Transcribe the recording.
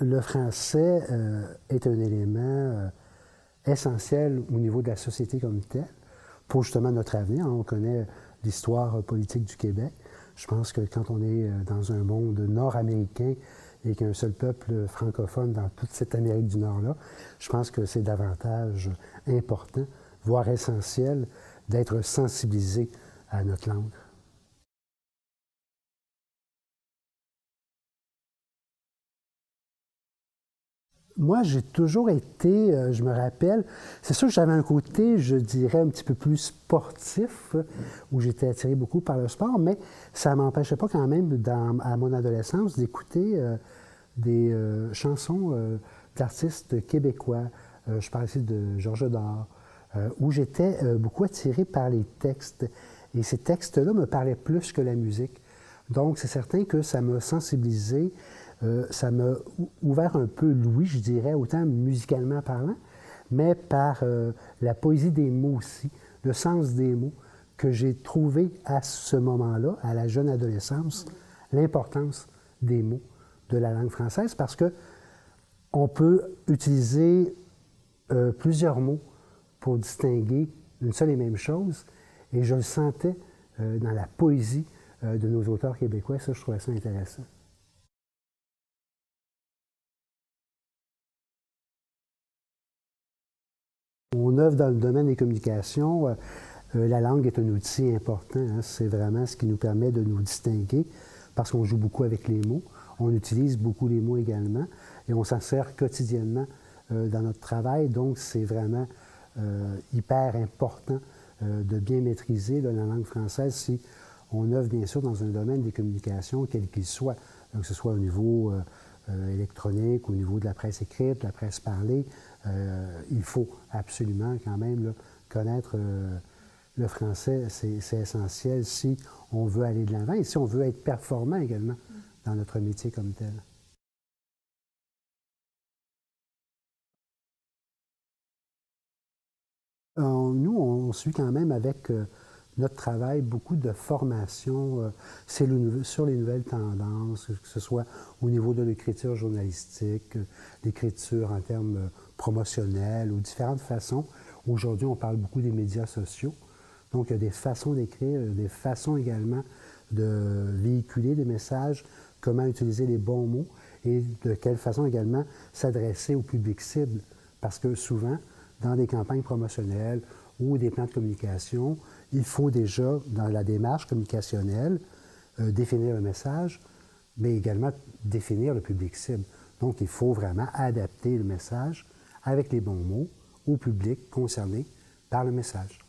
Le français est un élément essentiel au niveau de la société comme telle, pour justement notre avenir. On connaît l'histoire politique du Québec. Je pense que quand on est dans un monde nord-américain et qu'un seul peuple francophone dans toute cette Amérique du Nord-là, je pense que c'est davantage important, voire essentiel, d'être sensibilisé à notre langue. Moi, j'ai toujours été, je me rappelle, c'est sûr que j'avais un côté, je dirais, un petit peu plus sportif, où j'étais attiré beaucoup par le sport, mais ça ne m'empêchait pas quand même, à mon adolescence, d'écouter des chansons d'artistes québécois. Je parle ici de Georges Dard, où j'étais beaucoup attiré par les textes. Et ces textes-là me parlaient plus que la musique. Donc, c'est certain que ça m'a sensibilisé, ça m'a ouvert un peu l'ouïe, je dirais, autant musicalement parlant, mais par la poésie des mots aussi, le sens des mots, que j'ai trouvé à ce moment-là, à la jeune adolescence, l'importance des mots de la langue française, parce que on peut utiliser plusieurs mots pour distinguer une seule et même chose, et je le sentais dans la poésie de nos auteurs québécois. Ça, je trouvais ça intéressant. On œuvre dans le domaine des communications. La langue est un outil important. Hein. C'est vraiment ce qui nous permet de nous distinguer parce qu'on joue beaucoup avec les mots. On utilise beaucoup les mots également et on s'en sert quotidiennement dans notre travail. Donc, c'est vraiment hyper important de bien maîtriser la langue française si on œuvre bien sûr dans un domaine des communications, quel qu'il soit, que ce soit au niveau électronique, au niveau de la presse écrite, de la presse parlée. Il faut absolument quand même là, connaître le français, c'est essentiel si on veut aller de l'avant et si on veut être performant également dans notre métier comme tel. Nous, on suit quand même avec notre travail beaucoup de formation sur les nouvelles tendances, que ce soit au niveau de l'écriture journalistique, l'écriture en termes promotionnels ou différentes façons. Aujourd'hui, on parle beaucoup des médias sociaux. Donc, il y a des façons d'écrire, des façons également de véhiculer des messages, comment utiliser les bons mots et de quelle façon également s'adresser au public cible. Parce que souvent, dans des campagnes promotionnelles ou des plans de communication, il faut déjà, dans la démarche communicationnelle, définir le message, mais également définir le public cible. Donc, il faut vraiment adapter le message avec les bons mots au public concerné par le message.